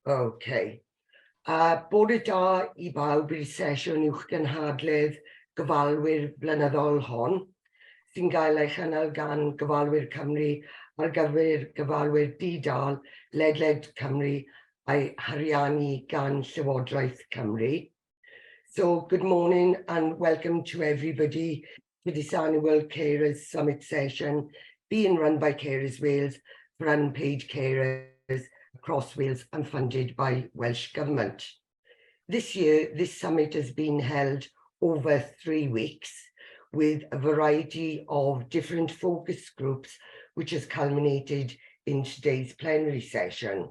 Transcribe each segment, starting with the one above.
OK. Bore da I bawb i'r sesiwn uwch gynhadledd gyfalwyr blynyddol hon, sy'n gael ei chynnal gan gyfalwyr Cymru ar gyfer gyfalwyr di-dal ledled Cymru a'i hariannu gan Llywodraeth Cymru. So good morning and welcome to everybody to this annual Carers Summit session being run by Carers Wales for unpaid carers across Wales and funded by Welsh Government. This year, this summit has been held over 3 weeks with a variety of different focus groups, which has culminated in today's plenary session.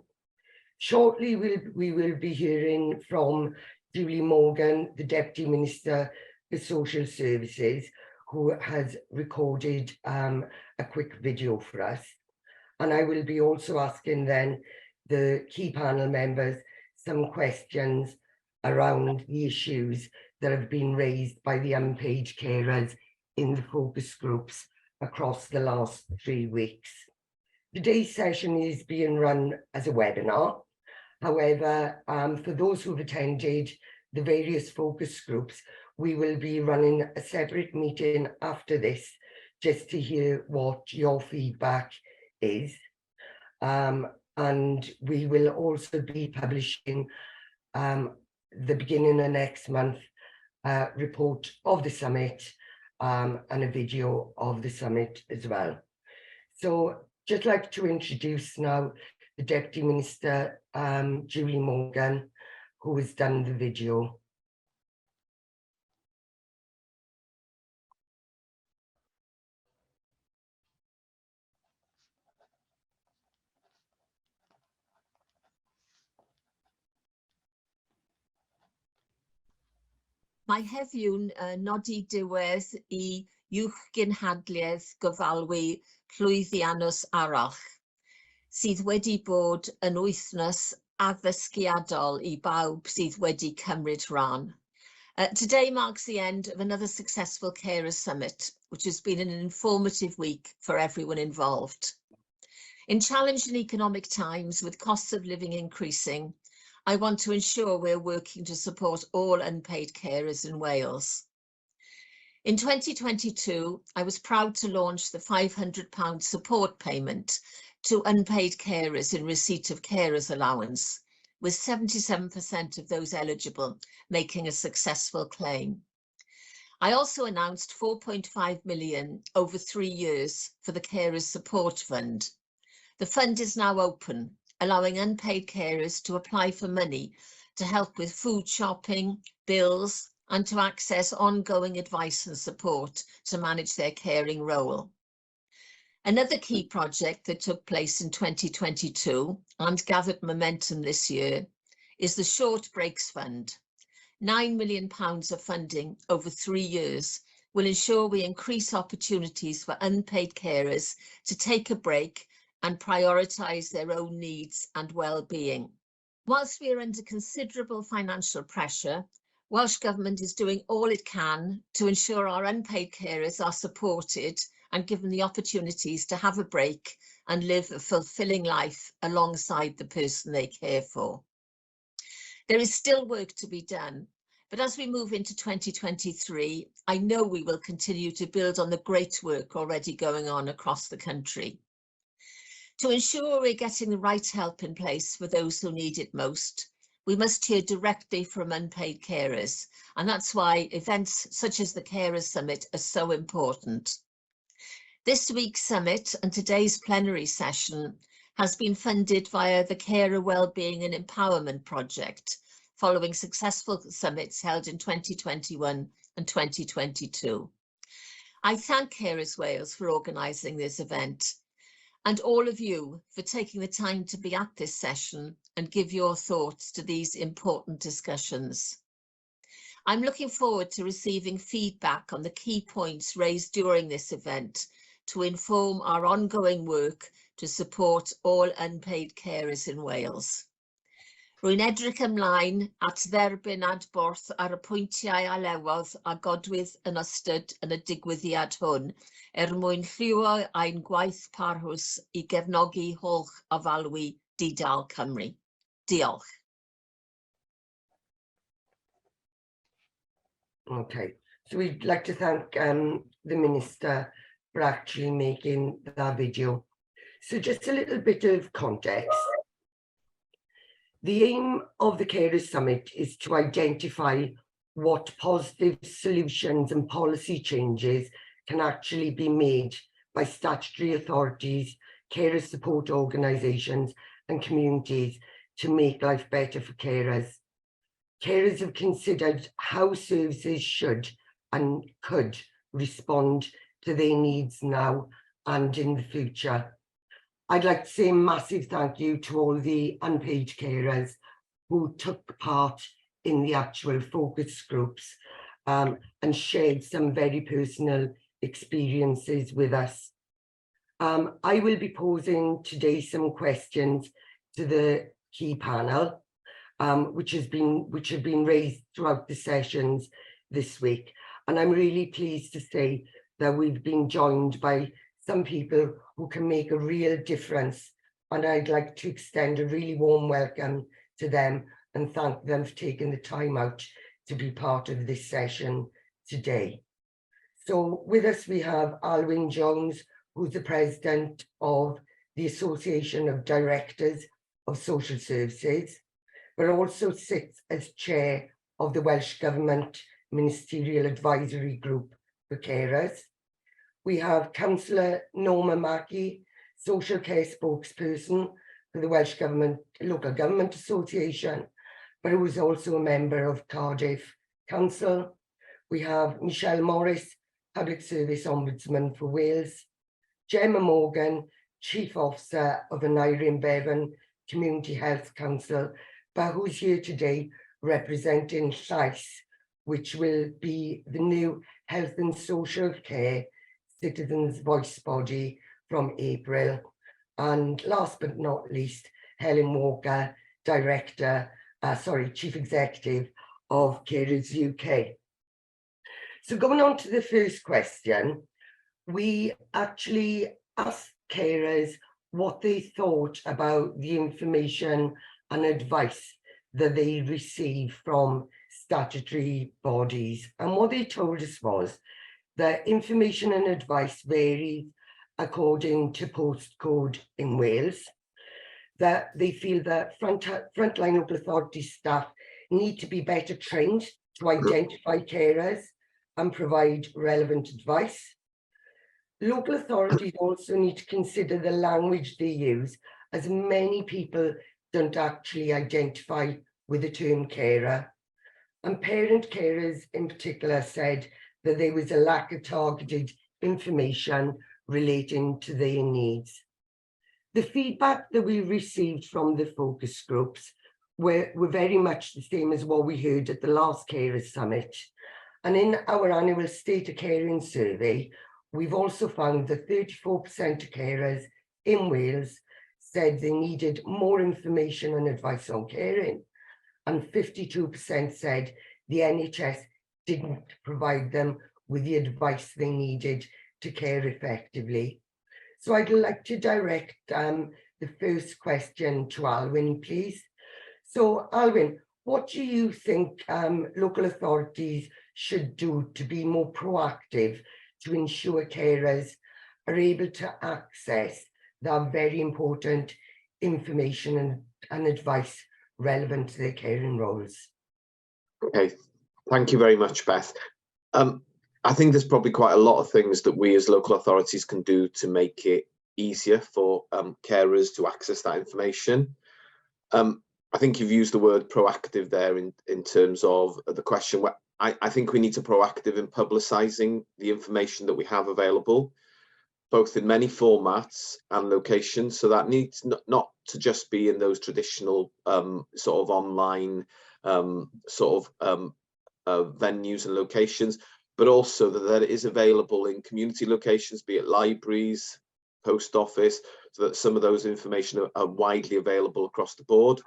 Shortly, we will be hearing from Julie Morgan, the Deputy Minister for Social Services, who has recorded a quick video for us. And I will be also asking then the key panel members some questions around the issues that have been raised by the unpaid carers in the focus groups across the last 3 weeks. Today's session is being run as a webinar. However, for those who've attended the various focus groups, we will be running a separate meeting after this just to hear what your feedback is. And we will also be publishing the beginning of next month report of the summit and a video of the summit as well. So just like to introduce now the Deputy Minister, Julie Morgan, who has done the video. Mae heddiw'n nodi diwedd I uwch gynhadledd gyfalwy llwyddiannus arall, sydd wedi bod yn wythnos addysgiadol I bawb sydd wedi cymryd rhan. Today marks the end of another successful Carers Summit, which has been an informative week for everyone involved. In challenging economic times with costs of living increasing, I want to ensure we're working to support all unpaid carers in Wales. In 2022, I was proud to launch the £500 support payment to unpaid carers in receipt of carers allowance, with 77% of those eligible making a successful claim. I also announced £4.5 million over 3 years for the Carers Support Fund. The fund is now open, allowing unpaid carers to apply for money to help with food shopping, bills, and to access ongoing advice and support to manage their caring role. Another key project that took place in 2022 and gathered momentum this year is the Short Breaks Fund. £9 million of funding over 3 years will ensure we increase opportunities for unpaid carers to take a break and prioritise their own needs and well-being. Whilst we are under considerable financial pressure, Welsh Government is doing all it can to ensure our unpaid carers are supported and given the opportunities to have a break and live a fulfilling life alongside the person they care for. There is still work to be done, but as we move into 2023, I know we will continue to build on the great work already going on across the country. To ensure we're getting the right help in place for those who need it most, we must hear directly from unpaid carers, and that's why events such as the Carers Summit are so important. This week's summit and today's plenary session has been funded via the Carer Wellbeing and Empowerment Project, following successful summits held in 2021 and 2022. I thank Carers Wales for organising this event, and all of you for taking the time to be at this session and give your thoughts to these important discussions. I'm looking forward to receiving feedback on the key points raised during this event to inform our ongoing work to support all unpaid carers in Wales. Rwy'n edrych ymlaen at dderbyn adborth ar y pwyntiau alewodd a godwydd yn ystod yn y digwyddiad hwn mwyn lliwio ein gwaith parhws I gefnogi holl ofalwy di-dal Cymru. Diolch. Okay, so we'd like to thank the Minister for actually making that video. So just a little bit of context. The aim of the Carers Summit is to identify what positive solutions and policy changes can actually be made by statutory authorities, carer support organisations and communities to make life better for carers. Carers have considered how services should and could respond to their needs now and in the future. I'd like to say a massive thank you to all the unpaid carers who took part in the actual focus groups and shared some very personal experiences with us. I will be posing today some questions to the key panel, which have been raised throughout the sessions this week. And I'm really pleased to say that we've been joined by some people who can make a real difference. And I'd like to extend a really warm welcome to them and thank them for taking the time out to be part of this session today. So with us we have Alwyn Jones, who's the President of the Association of Directors of Social Services, but also sits as Chair of the Welsh Government Ministerial Advisory Group for Carers. We have Councillor Norma Mackey, Social Care Spokesperson for the Welsh Government Local Government Association, but who is also a member of Cardiff Council. We have Michelle Morris, Public Service Ombudsman for Wales, Gemma Morgan, Chief Officer of Aneurin Bevan Community Health Council, but who's here today representing Llais, which will be the new Health and Social Care Citizens' Voice body from April. And last but not least, Helen Walker, Chief Executive of Carers UK. So going on to the first question, we actually asked carers what they thought about the information and advice that they receive from statutory bodies. And what they told us was that information and advice varies according to postcode in Wales, that they feel that frontline local authority staff need to be better trained to identify carers and provide relevant advice. Local authorities also need to consider the language they use, as many people don't actually identify with the term carer. And parent carers in particular said that there was a lack of targeted information relating to their needs. The feedback that we received from the focus groups were very much the same as what we heard at the last Carers Summit. And in our annual State of Caring survey, we've also found that 34% of carers in Wales said they needed more information and advice on caring, and 52% said the NHS didn't provide them with the advice they needed to care effectively. So I'd like to direct the first question to Alwyn, please. So Alwyn, what do you think local authorities should do to be more proactive to ensure carers are able to access that very important information and advice relevant to their caring roles? Okay, thank you very much, Beth. I think there's probably quite a lot of things that we as local authorities can do to make it easier for carers to access that information. I think you've used the word proactive there in terms of the question. I think we need to be proactive in publicising the information that we have available, both in many formats and locations. So that needs not to just be in those traditional sort of online venues and locations, but also that it is available in community locations, be it libraries, post office, so that some of those information are widely available across the board.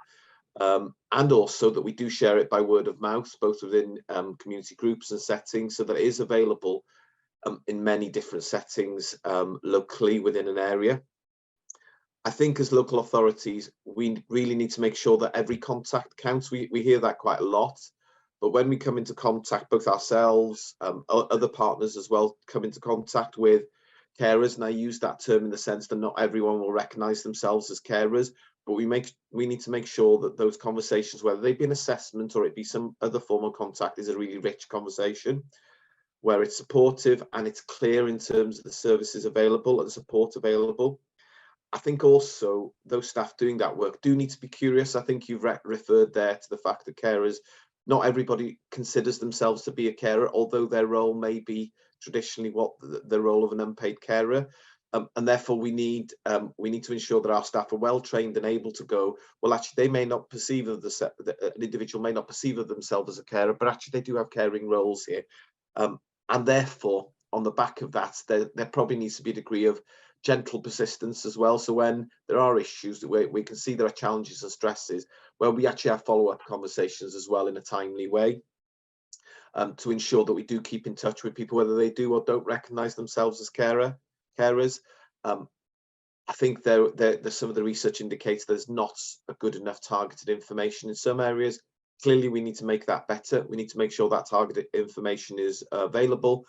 And also that we do share it by word of mouth, both within community groups and settings, so that it is available in many different settings locally within an area. I think as local authorities, we really need to make sure that every contact counts. We hear that quite a lot, but when we come into contact, both ourselves, other partners as well, come into contact with carers, and I use that term in the sense that not everyone will recognise themselves as carers, but we need to make sure that those conversations, whether they be an assessment or it be some other form of contact, is a really rich conversation where it's supportive and it's clear in terms of the services available and support available. I think also those staff doing that work do need to be curious. I think you've referred there to the fact that carers, not everybody considers themselves to be a carer, although their role may be traditionally what the role of an unpaid carer. And therefore we need to ensure that our staff are well trained and able to go, well, actually they may not perceive of an individual may not perceive of themselves as a carer, but actually they do have caring roles here. And therefore, on the back of that, there probably needs to be a degree of gentle persistence as well. So when there are issues that we can see there are challenges and stresses, where we actually have follow-up conversations as well in a timely way, to ensure that we do keep in touch with people, whether they do or don't recognise themselves as carers. I think there's some of the research indicates there's not a good enough targeted information in some areas. Clearly, we need to make that better. We need to make sure that targeted information is available.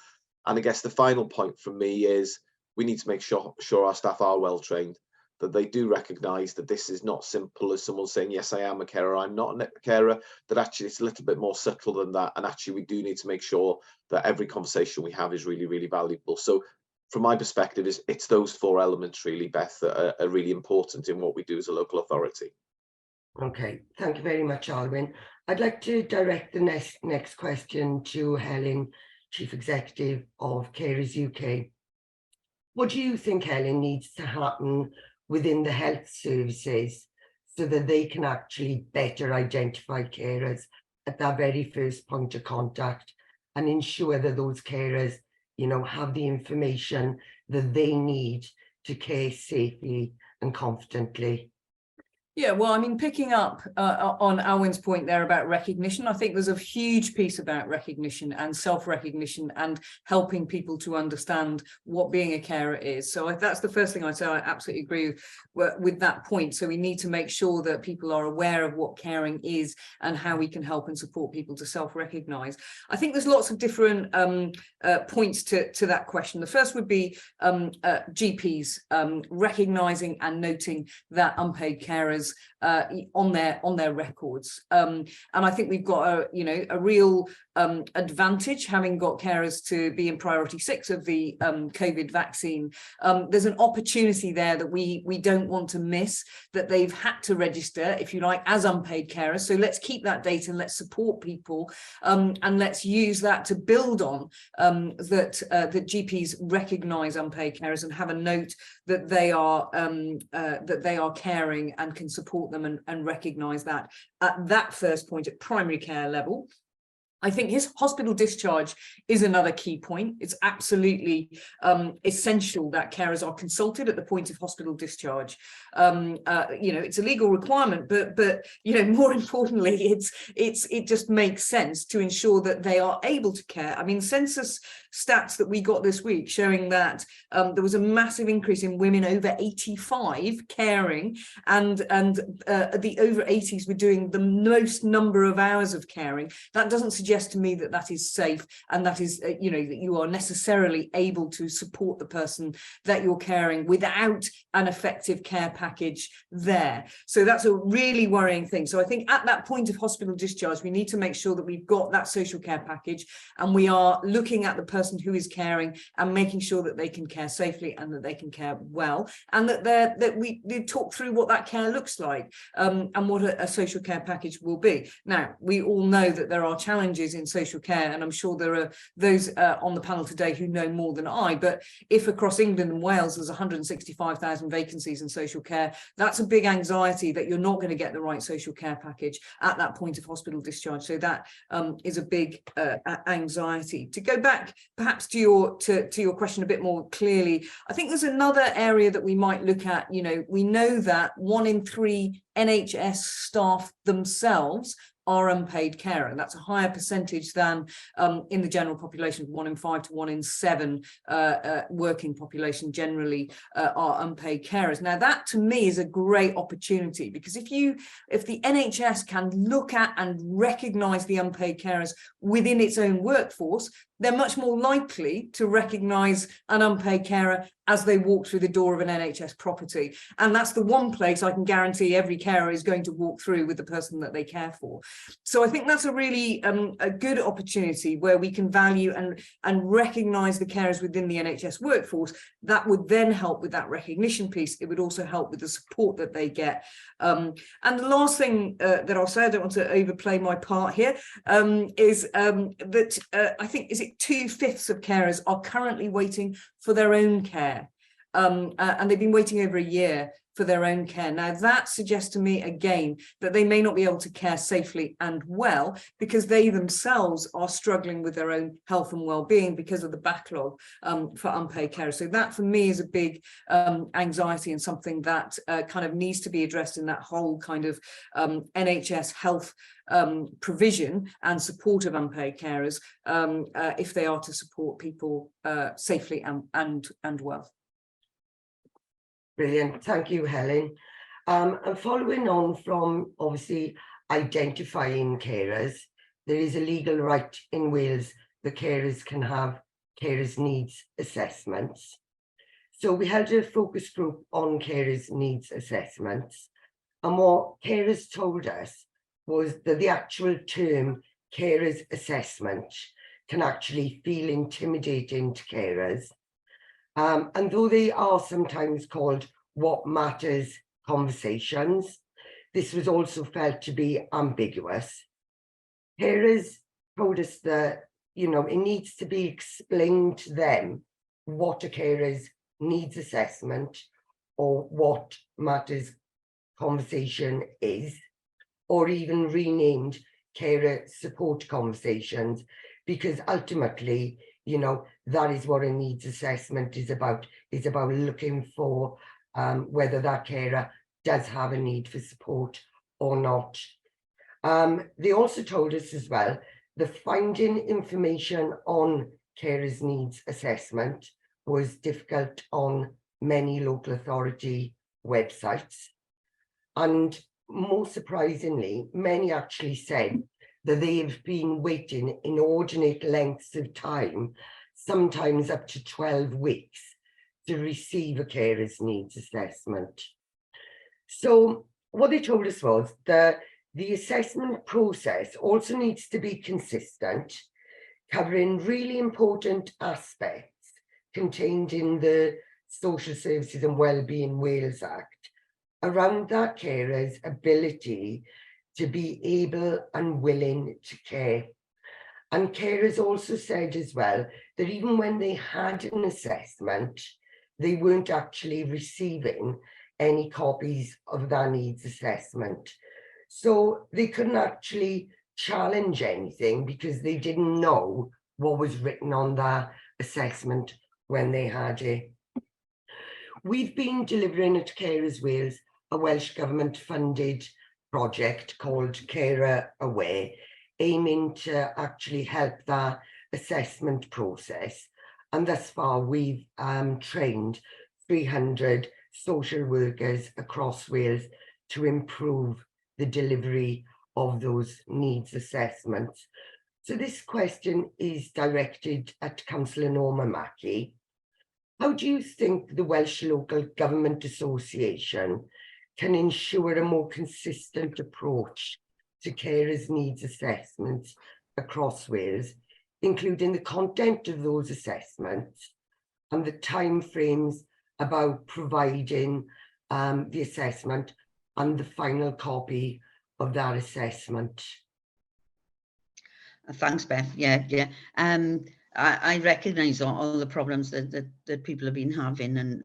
And I guess the final point from me is we need to make sure our staff are well trained, that they do recognise that this is not simple as someone saying, yes, I am a carer, I'm not a carer, that actually it's a little bit more subtle than that. And actually, we do need to make sure that every conversation we have is really, really valuable. So from my perspective, it's those four elements really, Beth, that are really important in what we do as a local authority. Okay, thank you very much, Alwyn. I'd like to direct the next question to Helen, Chief Executive of Carers UK. What do you think, Helen, needs to happen within the health services so that they can actually better identify carers at that very first point of contact and ensure that those carers, you know, have the information that they need to care safely and confidently? Yeah, well, I mean, picking up on Alwyn's point there about recognition, I think there's a huge piece about recognition and self-recognition and helping people to understand what being a carer is. So that's the first thing I'd say. I absolutely agree with that point. So we need to make sure that people are aware of what caring is and how we can help and support people to self-recognise. I think there's lots of different points to that question. The first would be GPs recognising and noting that unpaid carers on their records, and I think we've got a real advantage having got carers to be in priority 6 of the COVID vaccine. There's an opportunity there that we don't want to miss, that they've had to register, if you like, as unpaid carers. So let's keep that data and let's support people, and let's use that to build on that GPs recognise unpaid carers and have a note that they are caring and can support them and recognise that at that first point at primary care level. I think his hospital discharge is another key point. It's absolutely essential that carers are consulted at the point of hospital discharge. It's a legal requirement, but more importantly, it just makes sense to ensure that they are able to care. I mean, census stats that we got this week showing that there was a massive increase in women over 85 caring, and the over 80s were doing the most number of hours of caring. That doesn't suggest to me that is safe, and that is that you are necessarily able to support the person that you're caring without an effective care package there. So that's a really worrying thing. So I think at that point of hospital discharge, we need to make sure that we've got that social care package and we are looking at the person who is caring and making sure that they can care safely and that they can care well, and that we talk through what that care looks like, and what a social care package will be. Now, we all know that there are challenges in social care, and I'm sure there are those on the panel today who know more than I, but if across England and Wales there's 165,000 vacancies in social care, that's a big anxiety that you're not going to get the right social care package at that point of hospital discharge. So that is a big anxiety. To go back perhaps to your question a bit more clearly, I think there's another area that we might look at. We know that 1 in 3 NHS staff themselves are unpaid carer, and that's a higher percentage than in the general population. 1 in 5 to 1 in 7 working population generally are unpaid carers. Now that to me is a great opportunity, because if the NHS can look at and recognise the unpaid carers within its own workforce, they're much more likely to recognise an unpaid carer as they walk through the door of an NHS property. And that's the one place I can guarantee every carer is going to walk through with the person that they care for. So I think that's a really a good opportunity where we can value and recognise the carers within the NHS workforce. That would then help with that recognition piece. It would also help with the support that they get. And the last thing that I'll say, I don't want to overplay my part here, is that I think, is it 2/5 of carers are currently waiting for their own care, and they've been waiting over a year for their own care. Now that suggests to me again that they may not be able to care safely and well because they themselves are struggling with their own health and well-being because of the backlog for unpaid carers. So that for me is a big anxiety and something that kind of needs to be addressed in that whole kind of NHS health provision and support of unpaid carers if they are to support people safely and well. Brilliant, thank you, Helen. And following on from obviously identifying carers, there is a legal right in Wales that carers can have carers needs assessments. So we held a focus group on carers needs assessments, and what carers told us was that the actual term carers assessment can actually feel intimidating to carers. And though they are sometimes called what matters conversations, this was also felt to be ambiguous. Carers told us that, you know, it needs to be explained to them what a carer's needs assessment or what matters conversation is, or even renamed carer support conversations, because ultimately, you know, that is what a needs assessment is about looking for whether that carer does have a need for support or not. They also told us as well that finding information on carers needs assessment was difficult on many local authority websites. And more surprisingly, many actually said that they've been waiting inordinate lengths of time, sometimes up to 12 weeks, to receive a carer's needs assessment. So what they told us was that the assessment process also needs to be consistent, covering really important aspects contained in the Social Services and Wellbeing Wales Act around that carer's ability to be able and willing to care. And carers also said as well that even when they had an assessment, they weren't actually receiving any copies of their needs assessment. So they couldn't actually challenge anything because they didn't know what was written on their assessment when they had it. We've been delivering at Carers Wales a Welsh Government funded project called Carer Aware, aiming to actually help that assessment process. And thus far we've trained 300 social workers across Wales to improve the delivery of those needs assessments. So this question is directed at Councillor Norma Mackey. How do you think the Welsh Local Government Association can ensure a more consistent approach to carers' needs assessments across Wales, including the content of those assessments and the timeframes about providing the assessment and the final copy of that assessment? Thanks, Beth. Yeah. I recognise all the problems that people have been having, and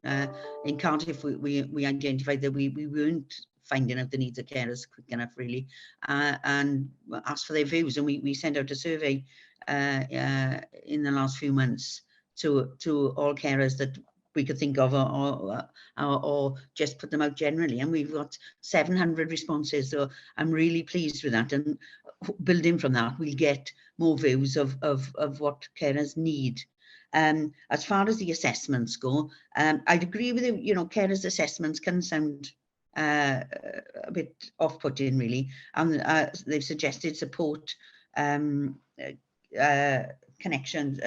in Cardiff we identified that we weren't finding out the needs of carers quick enough, really, and asked for their views, and we sent out a survey in the last few months to all carers that we could think of, or just put them out generally. And we've got 700 responses, so I'm really pleased with that. And building from that, we'll get more views of what carers need. As far as the assessments go, I'd agree with you. You know, carers' assessments can sound a bit off-putting, really, and they've suggested support connections,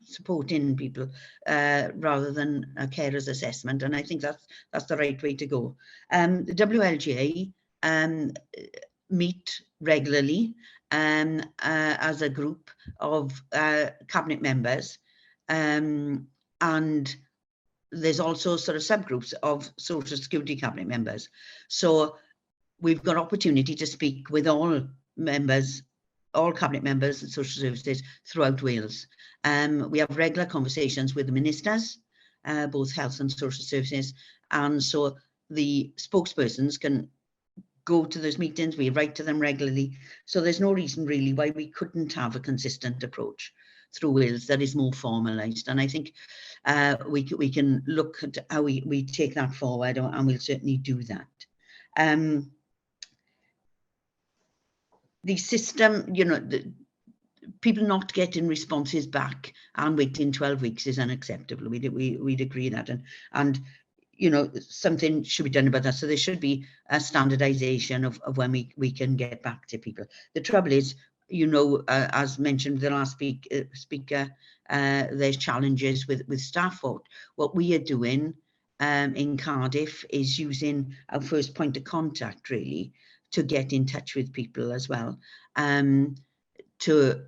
supporting people rather than a carer's assessment, and I think that's the right way to go. The WLGA meet regularly as a group of cabinet members, and there's also sort of subgroups of Social Security cabinet members. So we've got opportunity to speak with all members, all cabinet members and social services throughout Wales. We have regular conversations with the ministers, both health and social services, and so the spokespersons can go to those meetings. We write to them regularly, so there's no reason really why we couldn't have a consistent approach through Wales that is more formalised. And I think we can look at how we take that forward, and we'll certainly do that. The system, you know, people not getting responses back and waiting 12 weeks is unacceptable. We'd agree that, and you know, something should be done about that. So there should be a standardization of when we can get back to people. The trouble is, you know, as mentioned the last speaker, there's challenges with staff. What we are doing in Cardiff is using our first point of contact really to get in touch with people as well, to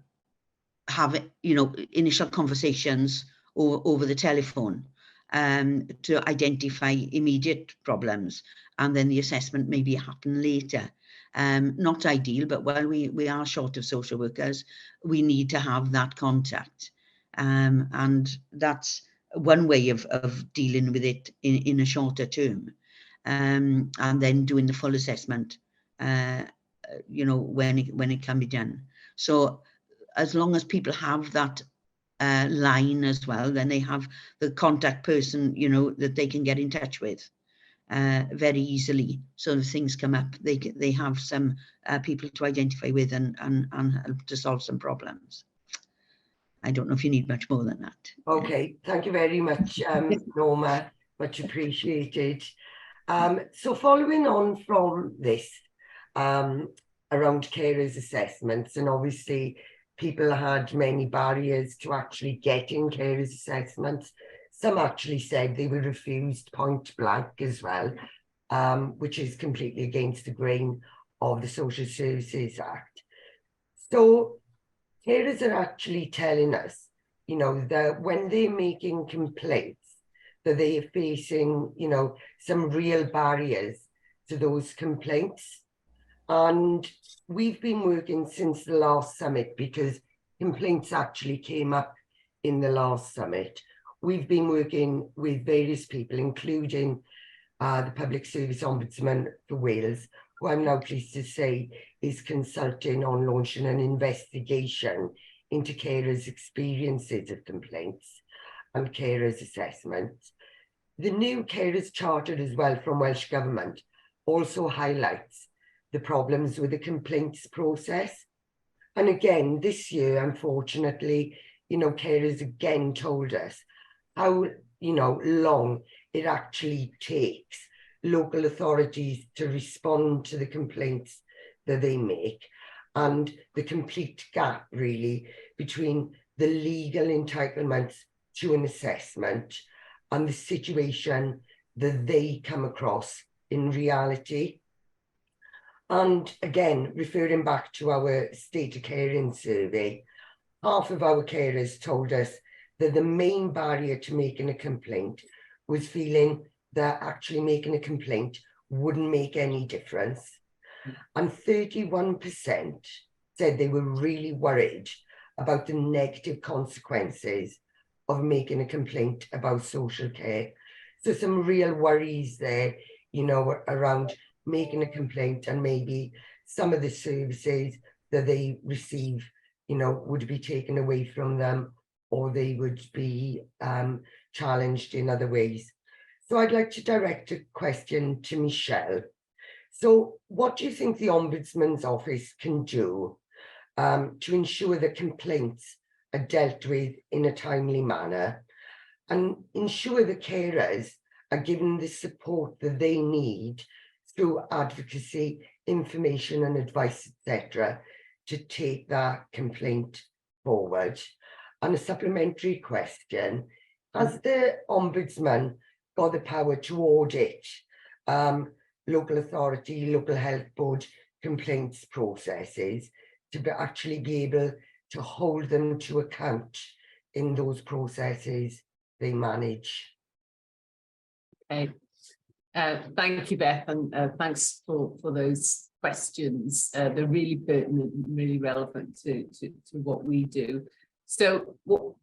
have, you know, initial conversations over the telephone, to identify immediate problems, and then the assessment maybe happen later. Not ideal, but while we are short of social workers, we need to have that contact, and that's one way of dealing with it in a shorter term, and then doing the full assessment, you know, when it can be done. So as long as people have that line as well, then they have the contact person, you know, that they can get in touch with very easily. So if things come up, they have some people to identify with and help to solve some problems. I don't know if you need much more than that. Okay, thank you very much, Norma, much appreciated. So following on from this, around carers assessments, and obviously people had many barriers to actually getting carers assessments. Some actually said they were refused point blank as well, which is completely against the grain of the Social Services Act. So carers are actually telling us, you know, that when they're making complaints, that they are facing, you know, some real barriers to those complaints. And we've been working since the last summit, because complaints actually came up in the last summit. We've been working with various people, including the Public Service Ombudsman for Wales, who I'm now pleased to say is consulting on launching an investigation into carers' experiences of complaints and carers' assessments. The new Carers Charter as well from Welsh Government also highlights the problems with the complaints process. And again, this year, unfortunately, you know, carers again told us how, you know, long it actually takes local authorities to respond to the complaints that they make, and the complete gap really between the legal entitlements to an assessment and the situation that they come across in reality. And again, referring back to our state of caring survey, half of our carers told us that the main barrier to making a complaint was feeling that actually making a complaint wouldn't make any difference. And 31% said they were really worried about the negative consequences of making a complaint about social care. So some real worries there, you know, around making a complaint, and maybe some of the services that they receive, you know, would be taken away from them, or they would be challenged in other ways. So I'd like to direct a question to Michelle. So what do you think the Ombudsman's Office can do to ensure that complaints are dealt with in a timely manner and ensure the carers are given the support that they need through advocacy, information and advice, etc., to take that complaint forward? And a supplementary question, has the Ombudsman got the power to audit local authority, local health board complaints processes to actually be able to hold them to account in those processes they manage? Okay. Thank you, Beth, and thanks for those questions. They're really pertinent and really relevant to what we do. So what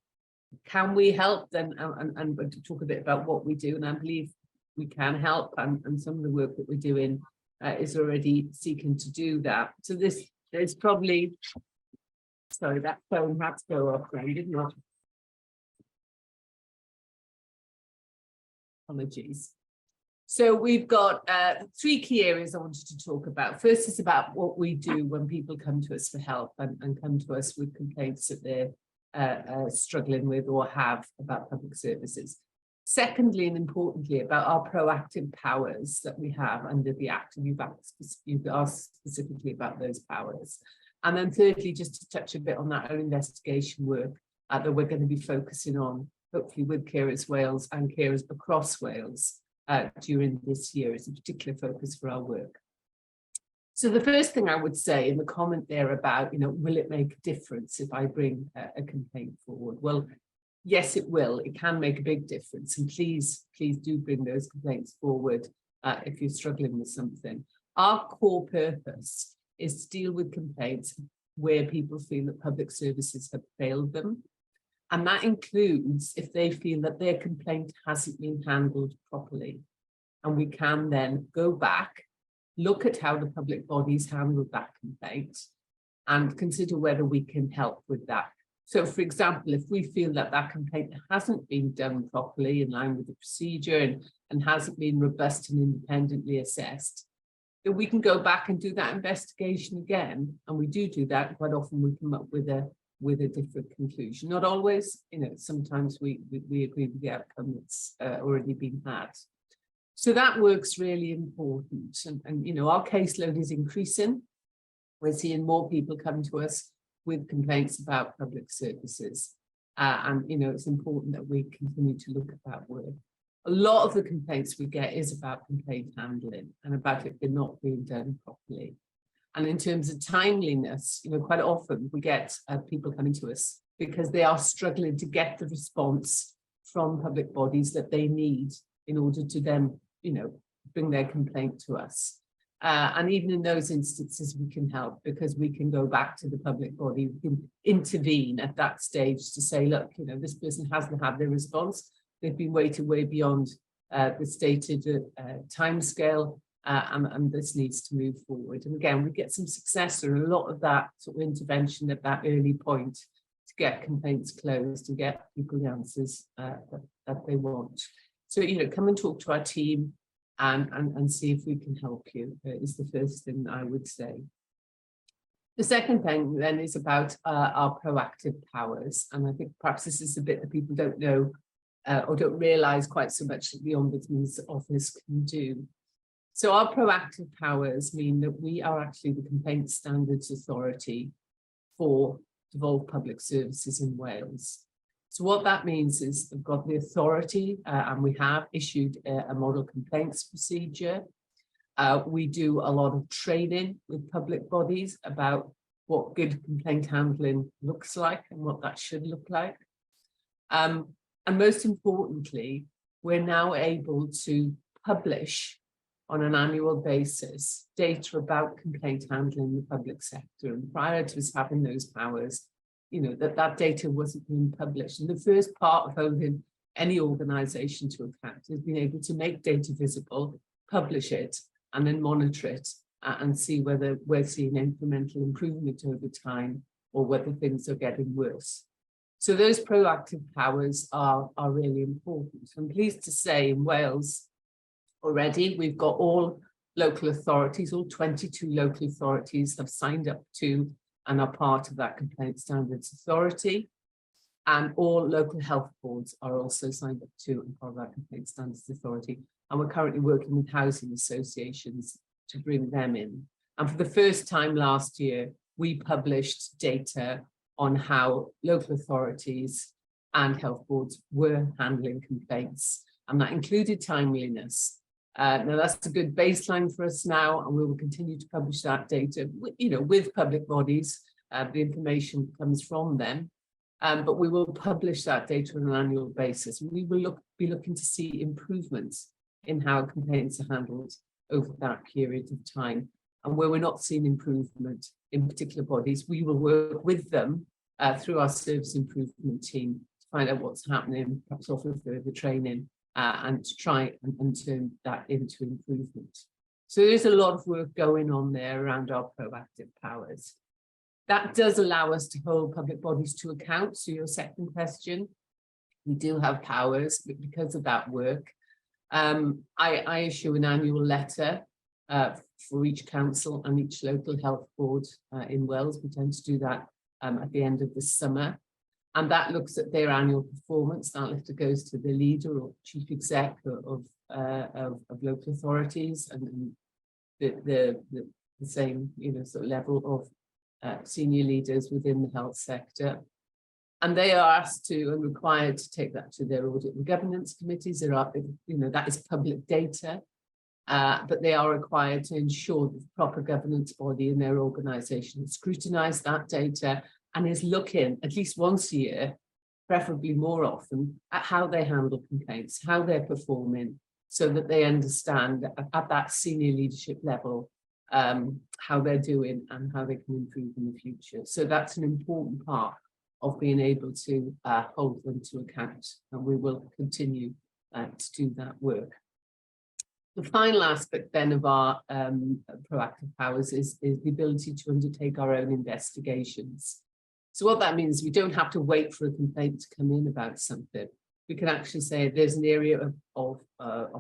can we help then, and to talk a bit about what we do, and I believe we can help, and some of the work that we're doing is already seeking to do that. So there's probably, sorry, that phone had to go off then, didn't it? Apologies. So we've got 3 key areas I wanted to talk about. First is about what we do when people come to us for help and come to us with complaints that they're struggling with or have about public services. Secondly, and importantly, about our proactive powers that we have under the Act, and you've asked specifically about those powers. And then thirdly, just to touch a bit on that own investigation work that we're going to be focusing on, hopefully with Carers Wales and carers across Wales during this year is a particular focus for our work. So the first thing I would say in the comment there about, will it make a difference if I bring a complaint forward? Well, yes, it will. It can make a big difference. And please do bring those complaints forward if you're struggling with something. Our core purpose is to deal with complaints where people feel that public services have failed them. And that includes if they feel that their complaint hasn't been handled properly. And we can then go back, look at how the public bodies handled that complaint and consider whether we can help with that. So, for example, if we feel that that complaint hasn't been done properly in line with the procedure and hasn't been robust and independently assessed, then we can go back and do that investigation again. And we do that. Quite often we come up with a different conclusion. Not always, sometimes we agree with the outcome that's already been had. So that work's really important. And our caseload is increasing. We're seeing more people come to us with complaints about public services. And it's important that we continue to look at that work. A lot of the complaints we get is about complaint handling and about it not being done properly. And in terms of timeliness, quite often we get people coming to us because they are struggling to get the response from public bodies that they need in order to then, bring their complaint to us. And even in those instances, we can help because we can go back to the public body, we can intervene at that stage to say, look, this person hasn't had their response. They've been waiting way beyond the stated timescale. And this needs to move forward. And again, we get some success or a lot of that sort of intervention at that early point to get complaints closed and get people the answers that they want. So, come and talk to our team and see if we can help you is the first thing I would say. The second thing then is about our proactive powers. And I think perhaps this is a bit that people don't know or don't realise quite so much that the Ombudsman's Office can do. So our proactive powers mean that we are actually the Complaint Standards Authority for devolved public services in Wales. So what that means is we've got the authority and we have issued a model complaints procedure. We do a lot of training with public bodies about what good complaint handling looks like and what that should look like. And most importantly, we're now able to publish on an annual basis data about complaint handling in the public sector. And prior to us having those powers, that data wasn't being published. And the first part of holding any organisation to account is being able to make data visible, publish it, and then monitor it and see whether we're seeing incremental improvement over time or whether things are getting worse. So those proactive powers are really important. I'm pleased to say in Wales already, we've got all local authorities, all 22 local authorities have signed up to and are part of that Complaint Standards Authority. And all local health boards are also signed up to and part of that Complaint Standards Authority. And we're currently working with housing associations to bring them in. And for the first time last year, we published data on how local authorities and health boards were handling complaints. And that included timeliness. Now that's a good baseline for us now, and we will continue to publish that data, with public bodies. The information comes from them. But we will publish that data on an annual basis. We will be looking to see improvements in how complaints are handled over that period of time. And where we're not seeing improvement in particular bodies, we will work with them through our service improvement team to find out what's happening, perhaps offer further training, and to try and turn that into improvement. So there's a lot of work going on there around our proactive powers. That does allow us to hold public bodies to account. So your second question, we do have powers because of that work. I issue an annual letter for each council and each local health board in Wales. We tend to do that at the end of the summer. And that looks at their annual performance. That letter goes to the leader or chief exec of local authorities and the same sort of level of senior leaders within the health sector. And they are asked to and required to take that to their audit and governance committees. There are, that is public data, but they are required to ensure that the proper governance body in their organisation scrutinise that data and is looking at least once a year, preferably more often, at how they handle complaints, how they're performing, so that they understand at that senior leadership level how they're doing and how they can improve in the future. So that's an important part of being able to hold them to account, and we will continue to do that work. The final aspect then of our proactive powers is the ability to undertake our own investigations. So what that means, we don't have to wait for a complaint to come in about something. We can actually say there's an area of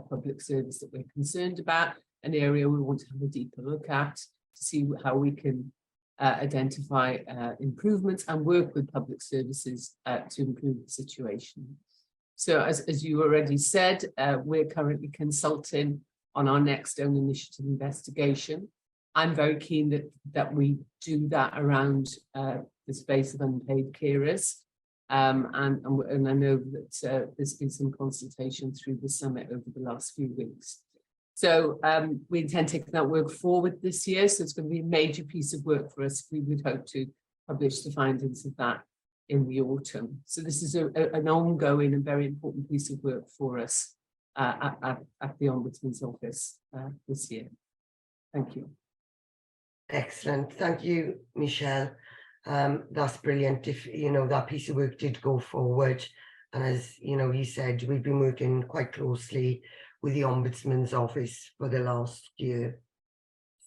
public service that we're concerned about, an area we want to have a deeper look at to see how we can identify improvements and work with public services to improve the situation. So as you already said, we're currently consulting on our next own initiative investigation. I'm very keen that we do that around the space of unpaid carers. And I know that there's been some consultation through the summit over the last few weeks. So we intend taking that work forward this year. So it's going to be a major piece of work for us. We would hope to publish the findings of that in the autumn. So this is an ongoing and very important piece of work for us at the Ombudsman's office this year. Thank you. Excellent. Thank you, Michelle. That's brilliant. If that piece of work did go forward, and as you said, we've been working quite closely with the Ombudsman's office for the last year.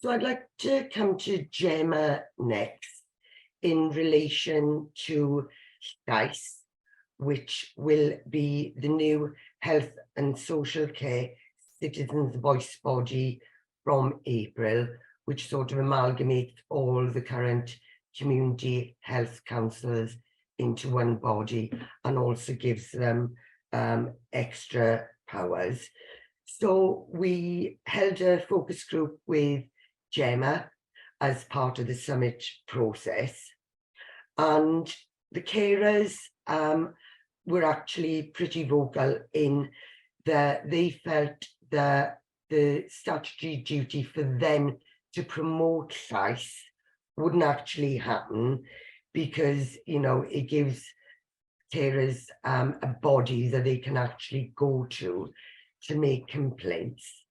So I'd like to come to Gemma next in relation to SCICE, which will be the new Health and Social Care Citizens Voice body from April, which sort of amalgamates all the current community health councillors into one body and also gives them extra powers. So we held a focus group with Gemma as part of the summit process, and the carers were actually pretty vocal in that they felt that the statutory duty for them to promote SCICE wouldn't actually happen because, it gives carers a body that they can actually go to make complaints.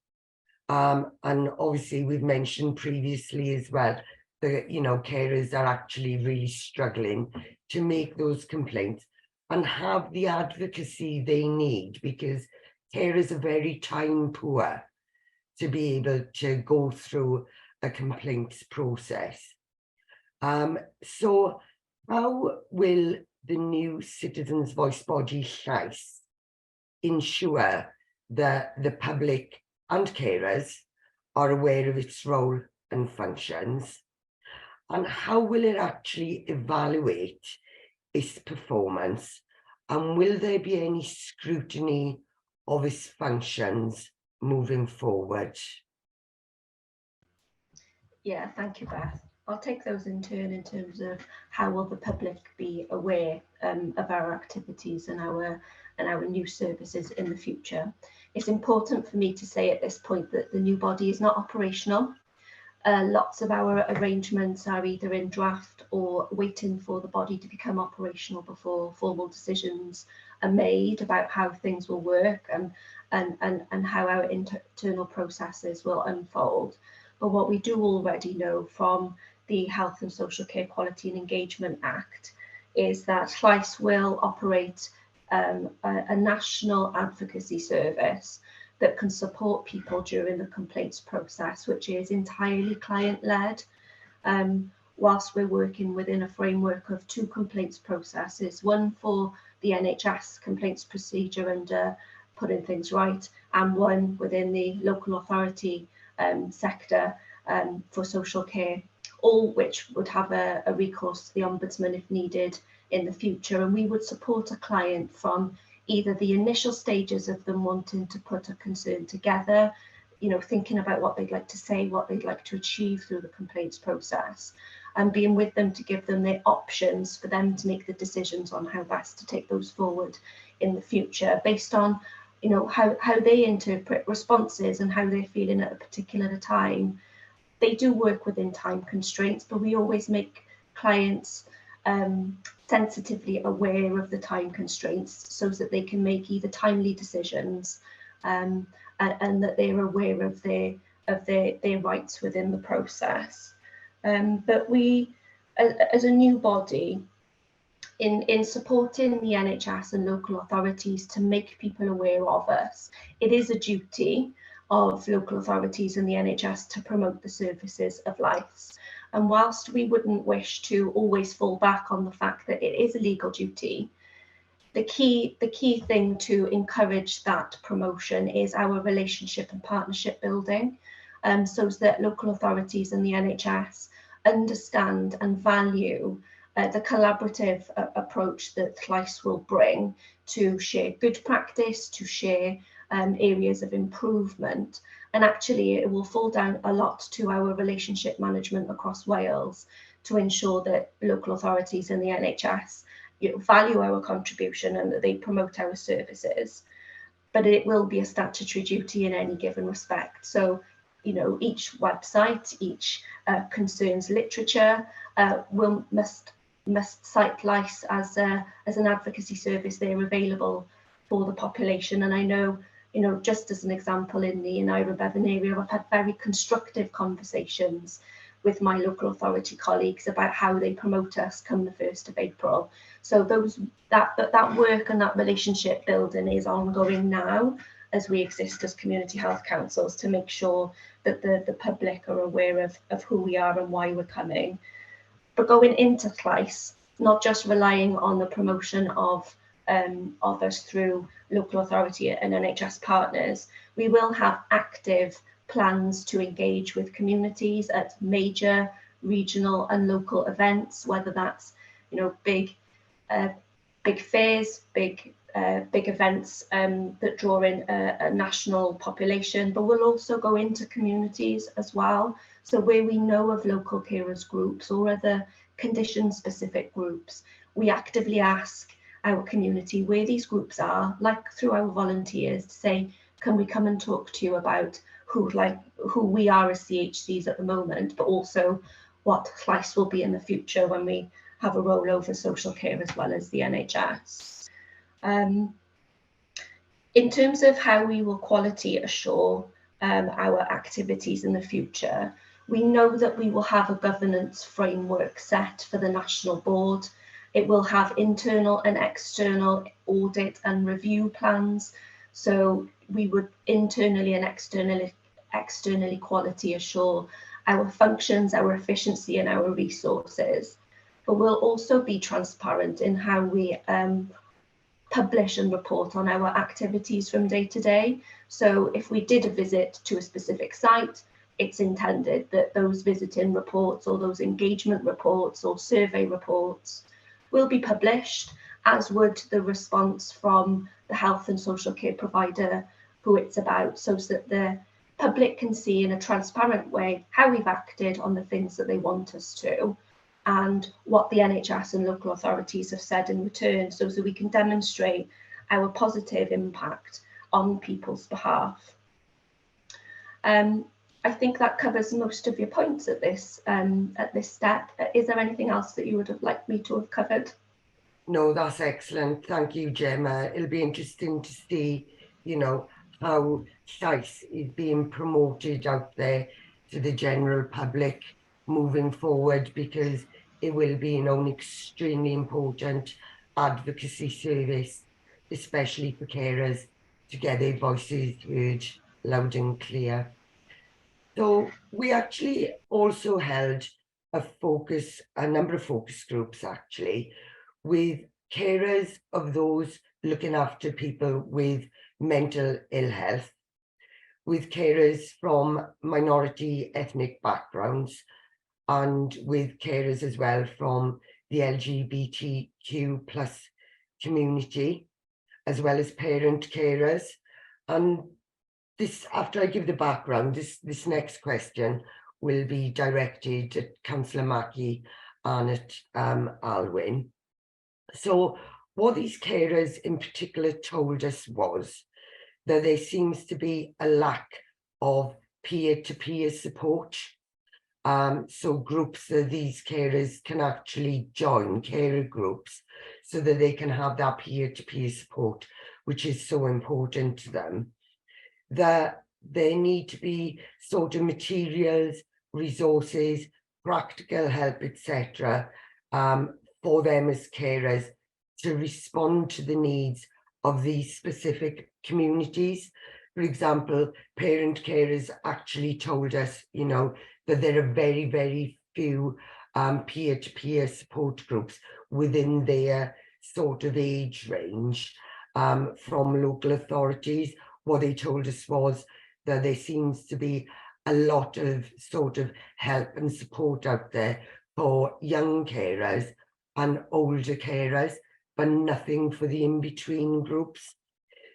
And obviously we've mentioned previously as well that, carers are actually really struggling to make those complaints and have the advocacy they need, because carers are very time poor to be able to go through a complaints process. So how will the new Citizens' Voice body Llais ensure that the public and carers are aware of its role and functions? And how will it actually evaluate its performance? And will there be any scrutiny of its functions moving forward? Yeah, thank you, Beth. I'll take those in turn in terms of how will the public be aware of our activities and our new services in the future. It's important for me to say at this point that the new body is not operational. Lots of our arrangements are either in draft or waiting for the body to become operational before formal decisions are made about how things will work and how our internal processes will unfold. But what we do already know from the Health and Social Care Quality and Engagement Act is that Llais will operate a national advocacy service that can support people during the complaints process, which is entirely client-led. Whilst we're working within a framework of 2 complaints processes, one for the NHS complaints procedure and putting things right, and one within the local authority sector for social care, all which would have a recourse to the Ombudsman if needed in the future. And we would support a client from either the initial stages of them wanting to put a concern together, you know, thinking about what they'd like to say, what they'd like to achieve through the complaints process, and being with them to give them the options for them to make the decisions on how best to take those forward in the future, based on, you know, how they interpret responses and how they're feeling at a particular time. They do work within time constraints, but we always make clients sensitively aware of the time constraints so that they can make either timely decisions and that they're aware of their rights within the process. But we, as a new body, in supporting the NHS and local authorities to make people aware of us, it is a duty of local authorities and the NHS to promote the services of Llais. And whilst we wouldn't wish to always fall back on the fact that it is a legal duty, the key thing to encourage that promotion is our relationship and partnership building, so that local authorities and the NHS understand and value the collaborative approach that Llais will bring to share good practice, to share areas of improvement. And actually it will fall down a lot to our relationship management across Wales to ensure that local authorities and the NHS, you know, value our contribution and that they promote our services. But it will be a statutory duty in any given respect. So, you know, each website, each concerns literature must cite Llais as an advocacy service. They're available for the population. And I know, you know, just as an example, in the Ira Bevan area, I've had very constructive conversations with my local authority colleagues about how they promote us come the 1st of April. So that work and that relationship building is ongoing now as we exist as community health councils to make sure that the public are aware of who we are and why we're coming. But going into Llais, not just relying on the promotion of us through local authority and NHS partners, we will have active plans to engage with communities at major regional and local events, whether that's, you know, big fairs, big events that draw in a national population, but we'll also go into communities as well. So where we know of local carers groups or other condition-specific groups, we actively ask our community where these groups are, like through our volunteers, to say, can we come and talk to you about who we are as CHCs at the moment, but also what Llais will be in the future when we have a rollover social care as well as the NHS. In terms of how we will quality assure our activities in the future, we know that we will have a governance framework set for the national board. It will have internal and external audit and review plans. So we would internally and externally quality assure our functions, our efficiency and our resources. but we'll also be transparent in how we publish and report on our activities from day to day. So if we did a visit to a specific site, it's intended that those visiting reports or those engagement reports or survey reports will be published, as would the response from the health and social care provider who it's about, so that the public can see in a transparent way how we've acted on the things that they want us to, and what the NHS and local authorities have said in return, so that we can demonstrate our positive impact on people's behalf. I think that covers most of your points at this step. Is there anything else that you would have liked me to have covered? No, that's excellent. Thank you, Gemma. It'll be interesting to see, you know, how SAIS is being promoted out there to the general public moving forward, because it will be, you know, an extremely important advocacy service, especially for carers, to get their voices heard loud and clear. So we actually also held a number of focus groups actually, with carers of those looking after people with mental ill health, with carers from minority ethnic backgrounds, and with carers as well from the LGBTQ plus community, as well as parent carers. And this, after I give the background, this next question will be directed at Councillor Mackie and at Alwyn. So what these carers in particular told us was that there seems to be a lack of peer-to-peer support. So groups that these carers can actually join, carer groups, so that they can have that peer-to-peer support, which is so important to them. That there need to be sort of materials, resources, practical help, etc., for them as carers to respond to the needs of these specific communities. For example, parent carers actually told us, you know, that there are very, very few peer-to-peer support groups within their sort of age range from local authorities. What they told us was that there seems to be a lot of sort of help and support out there for young carers and older carers, but nothing for the in-between groups.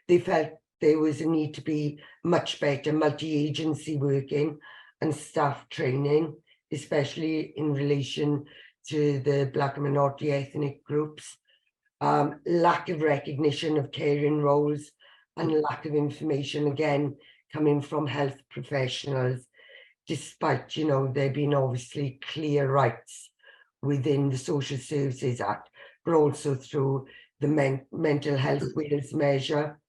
They felt there was a need to be much better multi-agency working and staff training, especially in relation to the Black and minority ethnic groups. Lack of recognition of caring roles and lack of information, again, coming from health professionals, despite, you know, there being obviously clear rights within the Social Services Act, but also through the Mental Health Wales measure.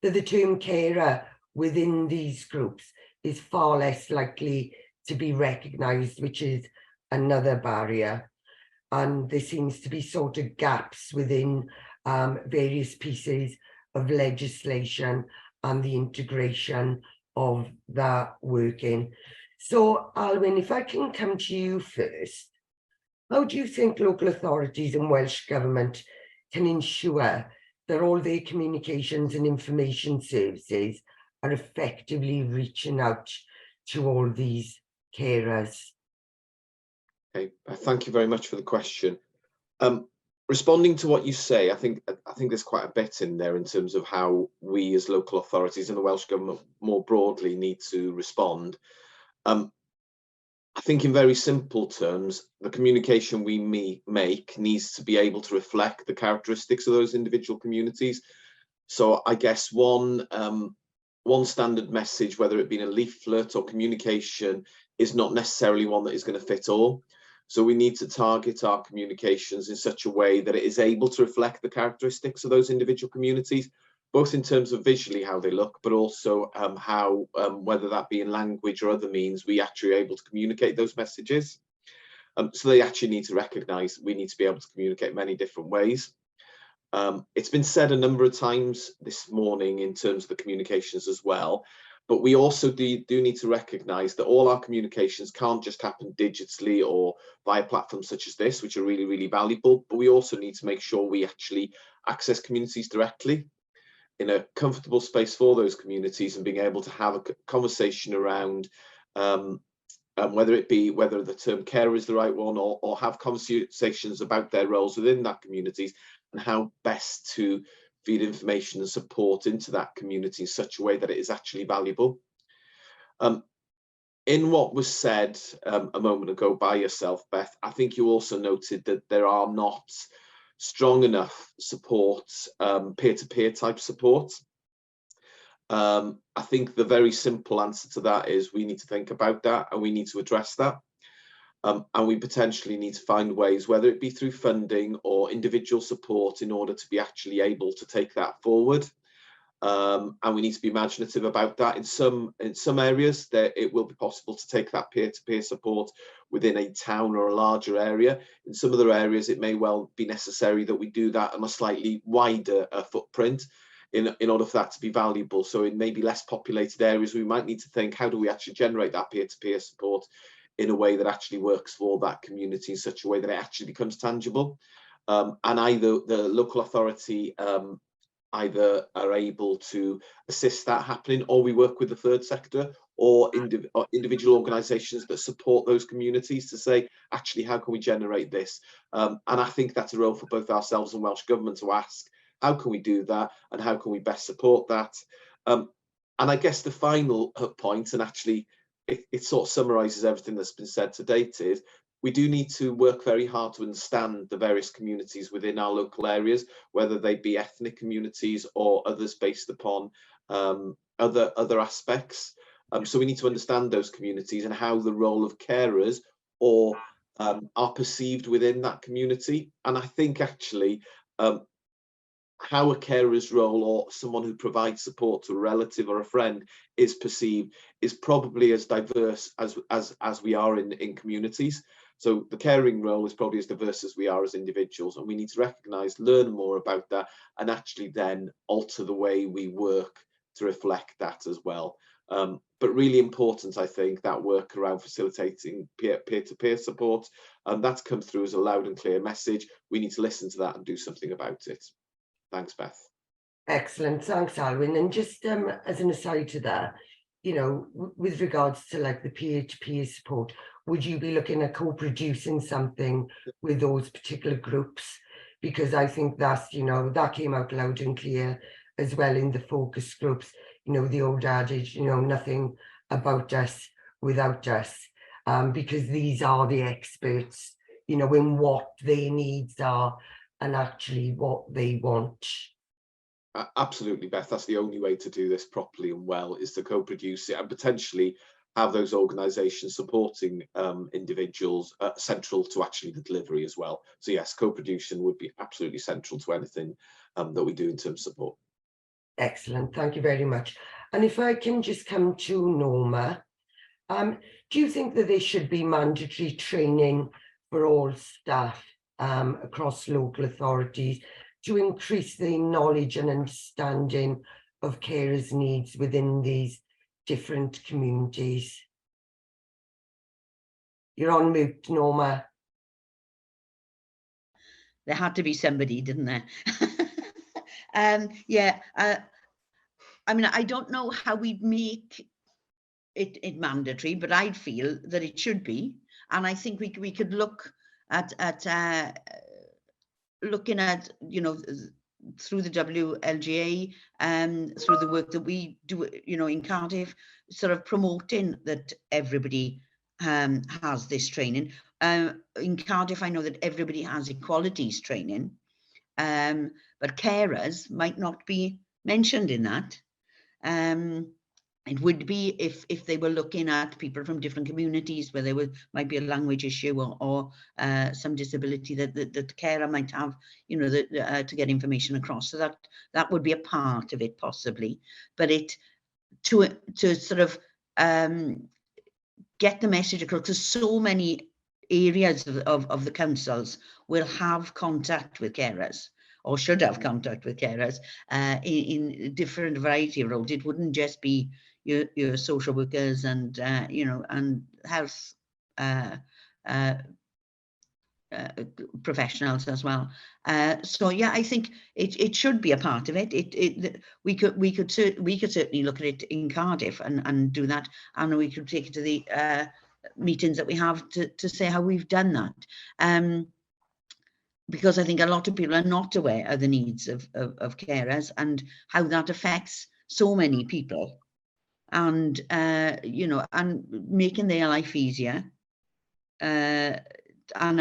That the term carer within these groups is far less likely to be recognised, which is another barrier. And there seems to be sort of gaps within various pieces of legislation and the integration of that working. So, Alwyn, if I can come to you first, how do you think local authorities and Welsh Government can ensure that all their communications and information services are effectively reaching out to all these carers? Okay, thank you very much for the question. Responding to what you say, I think there's quite a bit in there in terms of how we as local authorities and the Welsh Government more broadly need to respond. I think in very simple terms, the communication we make needs to be able to reflect the characteristics of those individual communities. So I guess one standard message, whether it be in a leaflet or communication, is not necessarily one that is going to fit all. So we need to target our communications in such a way that it is able to reflect the characteristics of those individual communities, both in terms of visually how they look, but also how, whether that be in language or other means, we actually are able to communicate those messages. So they actually need to recognise we need to be able to communicate many different ways. It's been said a number of times this morning in terms of the communications as well, But we also do need to recognise that all our communications can't just happen digitally or via platforms such as this, which are really, really valuable. But we also need to make sure we actually access communities directly in a comfortable space for those communities, and being able to have a conversation around whether the term carer is the right one, or have conversations about their roles within that communities and how best to feed information and support into that community in such a way that it is actually valuable. In what was said a moment ago by yourself, Beth, I think you also noted that there are not strong enough support, peer-to-peer type support. I think the very simple answer to that is we need to think about that, and we need to address that. And we potentially need to find ways, whether it be through funding or individual support, in order to be actually able to take that forward. And we need to be imaginative about that. In some areas, it will be possible to take that peer-to-peer support within a town or a larger area. In some other areas, it may well be necessary that we do that on a slightly wider footprint in order for that to be valuable. So in maybe less populated areas, we might need to think, how do we actually generate that peer-to-peer support in a way that actually works for that community in such a way that it actually becomes tangible? And either the local authority either are able to assist that happening, or we work with the third sector or individual organisations that support those communities to say, actually, how can we generate this? And I think that's a role for both ourselves and Welsh Government to ask, how can we do that, and how can we best support that? And I guess the final point, and actually it sort of summarises everything that's been said to date, is we do need to work very hard to understand the various communities within our local areas, whether they be ethnic communities or others based upon other aspects. So we need to understand those communities and how the role of carers are perceived within that community. And I think actually how a carer's role, or someone who provides support to a relative or a friend, is perceived is probably as diverse as we are in communities. So the caring role is probably as diverse as we are as individuals, and we need to recognise, learn more about that, and actually then alter the way we work to reflect that as well. But really important, I think, that work around facilitating peer-to-peer support, and that's come through as a loud and clear message. We need to listen to that and do something about it. Thanks, Beth. Excellent, thanks, Alwyn. And just as an aside to that, you know, with regards to like the peer-to-peer support, would you be looking at co-producing something with those particular groups? Because I think that's, you know, that came out loud and clear as well in the focus groups, you know, the old adage, you know, nothing about us without us, because these are the experts, you know, in what their needs are and actually what they want. Absolutely, Beth. That's the only way to do this properly and well, is to co-produce it and potentially have those organisations supporting individuals central to actually the delivery as well. So yes, co-production would be absolutely central to anything that we do in terms of support. Excellent, thank you very much. And if I can just come to Norma, do you think that there should be mandatory training for all staff across local authorities to increase the knowledge and understanding of carers' needs within these different communities? You're on mute, Norma. There had to be somebody, didn't there? Yeah, I mean, I don't know how we'd make it mandatory, but I'd feel that it should be. And I think we could look at looking at, you know, through the WLGA, through the work that we do, you know, in Cardiff, sort of promoting that everybody has this training. In Cardiff, I know that everybody has equalities training, but carers might not be mentioned in that. It would be if they were looking at people from different communities where there might be a language issue or some disability that the carer might have, you know, to get information across. So that would be a part of it possibly, but to sort of get the message across, because so many areas of the councils will have contact with carers, or should have contact with carers in different variety of roles. It wouldn't just be your social workers and and health professionals as well. So yeah, I think it should be a part of it. We could certainly look at it in Cardiff and do that, and we could take it to the meetings that we have to say how we've done that. Because I think a lot of people are not aware of the needs of carers and how that affects so many people, and and making their life easier, and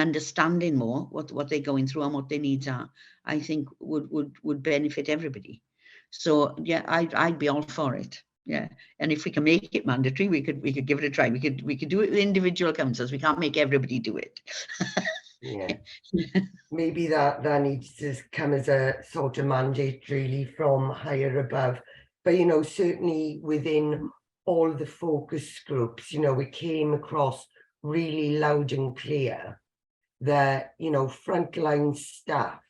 understanding more what they're going through and what their needs are, I think would benefit everybody. So yeah, I'd be all for it. Yeah, and if we can make it mandatory, we could give it a try. We could do it with individual councils. We can't make everybody do it. Yeah. Maybe that needs to come as a sort of mandate really from higher above. But certainly within all the focus groups, we came across really loud and clear that frontline staff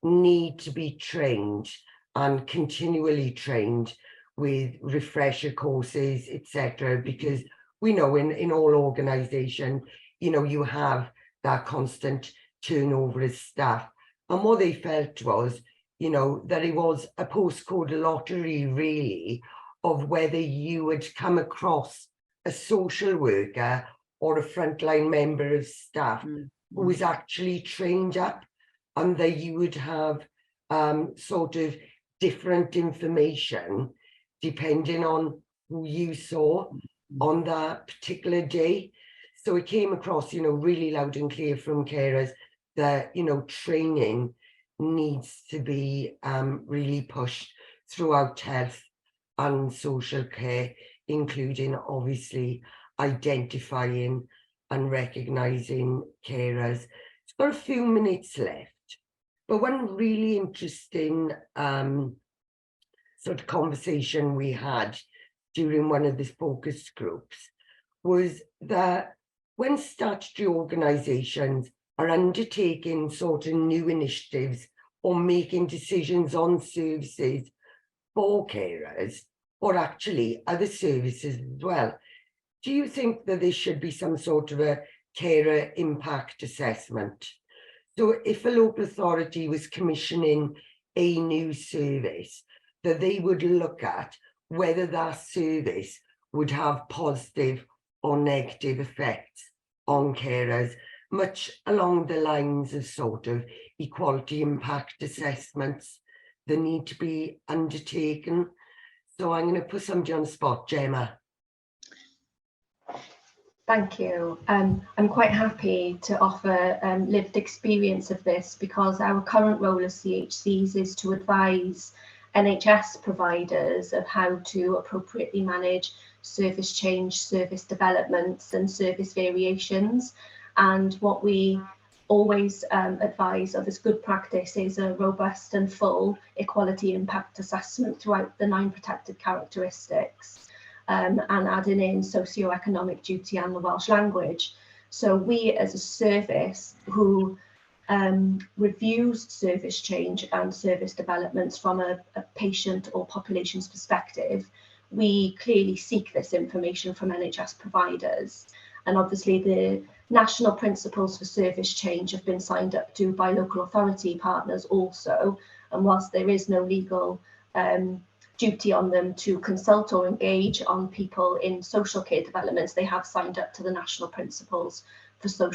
need to be trained and continually trained with refresher courses, etc., because we know in all organizations, you have that constant turnover of staff. And what they felt was, that it was a postcode lottery really of whether you would come across a social worker or a frontline member of staff who was actually trained up, and that you would have sort of different information depending on who you saw on that particular day. So it came across, really loud and clear from carers that, training needs to be really pushed throughout health and social care, including obviously identifying and recognising carers. It's got a few minutes left, but one really interesting sort of conversation we had during one of the focus groups was that when statutory organisations are undertaking sort of new initiatives or making decisions on services for carers, or actually other services as well, do you think that there should be some sort of a carer impact assessment? So if a local authority was commissioning a new service, that they would look at whether that service would have positive or negative effects on carers, much along the lines of sort of equality impact assessments that need to be undertaken. So I'm going to put somebody on the spot. Gemma. Thank you. I'm quite happy to offer lived experience of this, because our current role as CHCs is to advise NHS providers of how to appropriately manage service change, service developments and service variations. And what we always advise of as good practice is a robust and full equality impact assessment throughout the 9 protected characteristics. And adding in socio-economic duty and the Welsh language. So we as a service who reviews service change and service developments from a patient or population's perspective, we clearly seek this information from NHS providers. And obviously the national principles for service change have been signed up to by local authority partners also. And whilst there is no legal duty on them to consult or engage on people in social care developments, they have signed up to the national principles for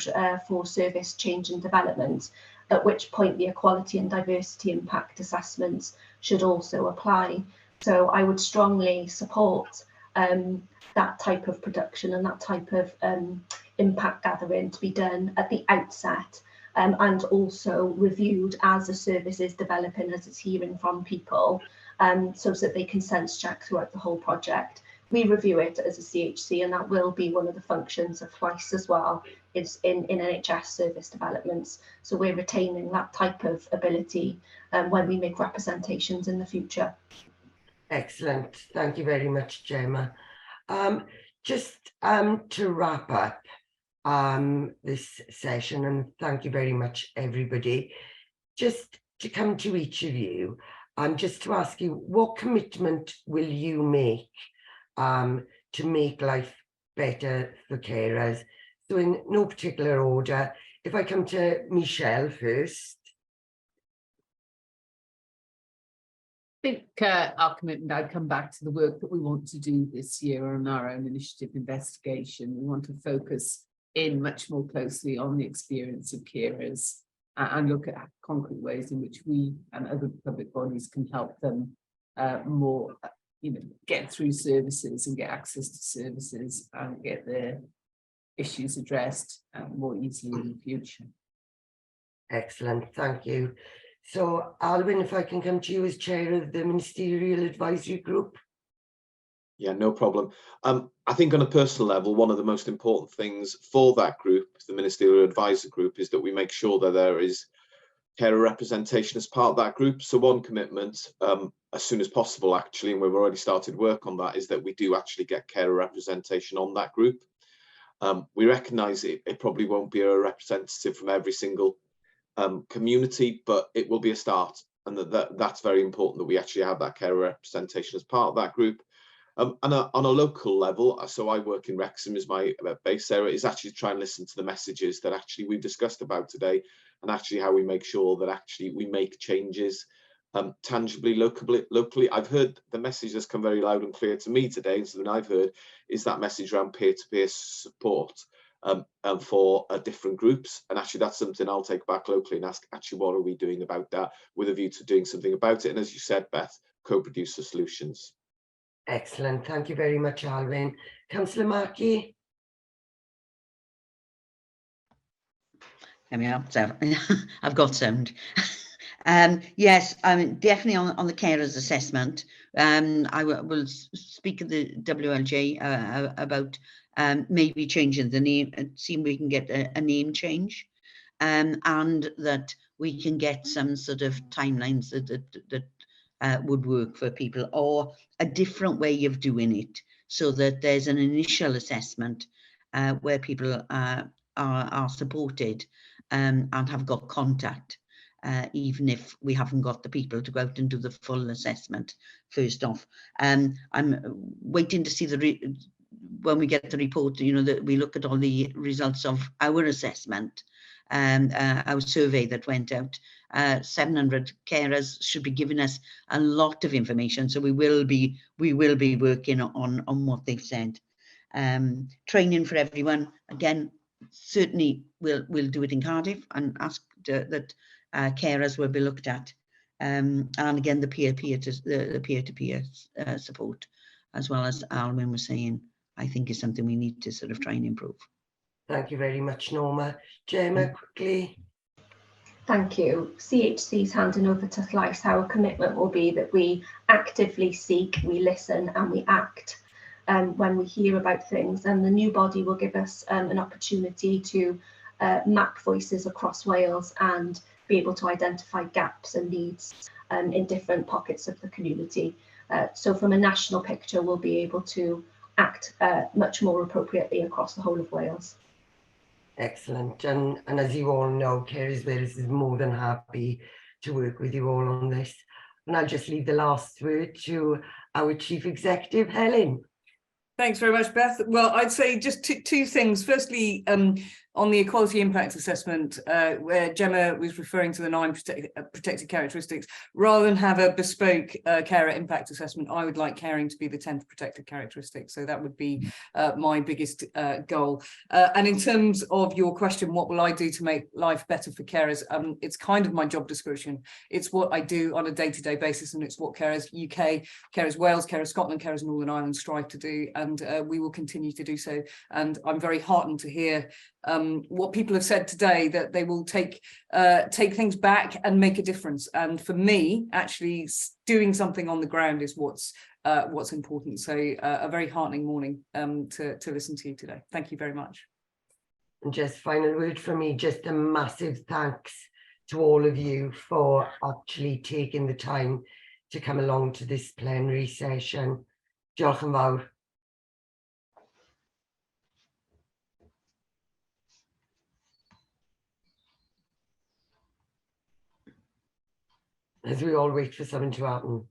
for service change and development, at which point the equality and diversity impact assessments should also apply. So I would strongly support that type of production and that type of impact gathering to be done at the outset, and also reviewed as the service is developing, as it's hearing from people, so that they can sense check throughout the whole project. We review it as a CHC, and that will be one of the functions of TWICE as well, is in NHS service developments. So we're retaining that type of ability when we make representations in the future. Excellent. Thank you very much, Gemma. Just to wrap up this session, and thank you very much, everybody. Just to come to each of you just to ask you, what commitment will you make to make life better for carers? So in no particular order, if I come to Michelle first. I think our commitment, I'd come back to the work that we want to do this year on our own initiative investigation. We want to focus in much more closely on the experience of carers and look at concrete ways in which we and other public bodies can help them more, get through services and get access to services and get their issues addressed more easily in the future. Excellent, thank you. So, Alwyn, if I can come to you as chair of the Ministerial Advisory Group. Yeah, no problem. I think on a personal level, one of the most important things for that group, the Ministerial Advisor Group, is that we make sure that there is carer representation as part of that group. So one commitment, as soon as possible, actually, and we've already started work on that, is that we do actually get carer representation on that group. We recognise it probably won't be a representative from every single community, but it will be a start, and that's very important that we actually have that carer representation as part of that group. And on a local level, so I work in Wrexham as my base area, is actually try and listen to the messages that actually we've discussed about today, and actually how we make sure that actually we make changes tangibly, locally. I've heard the message that's come very loud and clear to me today, and something I've heard is that message around peer-to-peer support for different groups, and actually that's something I'll take back locally and ask, actually, what are we doing about that, with a view to doing something about it, and as you said, Beth, co-produce the solutions. Excellent, thank you very much, Alwyn. Councillor Markey. I've got sound. Yes, definitely on the carers assessment. I will speak of the WLJ about maybe changing the name and see if we can get a name change, and that we can get some sort of timelines that would work for people, or a different way of doing it, so that there's an initial assessment where people are supported and have got contact, even if we haven't got the people to go out and do the full assessment first off. I'm waiting to see when we get the report, that we look at all the results of our assessment, our survey that went out. 700 carers should be giving us a lot of information, so we will be working on what they've said. Training for everyone, again, certainly we'll do it in Cardiff and ask that carers will be looked at, and again the peer-to-peer support, as well as Alwyn was saying, I think is something we need to sort of try and improve. Thank you very much, Norma. Gemma, quickly. Thank you. CHC's handing over to Llais. Our commitment will be that we actively seek, we listen and we act when we hear about things, and the new body will give us an opportunity to map voices across Wales and be able to identify gaps and needs in different pockets of the community. So from a national picture, we'll be able to act much more appropriately across the whole of Wales. Excellent, and as you all know, Carers Wales is more than happy to work with you all on this. And I'll just leave the last word to our Chief Executive, Helen. Thanks very much, Beth. Well, I'd say just two things. Firstly, on the equality impact assessment, where Gemma was referring to the 9 protected characteristics, rather than have a bespoke carer impact assessment, I would like caring to be the 10th protected characteristic. So that would be my biggest goal. And in terms of your question, what will I do to make life better for carers? It's kind of my job description. It's what I do on a day-to-day basis, and it's what Carers UK, Carers Wales, Carers Scotland, Carers Northern Ireland strive to do, and we will continue to do so. And I'm very heartened to hear what people have said today, that they will take things back and make a difference. And for me, actually doing something on the ground is what's important. So a very heartening morning to listen to you today. Thank you very much. And just final word from me, just a massive thanks to all of you for actually taking the time to come along to this plenary session. Diolch yn fawr. as we all wait for something to happen.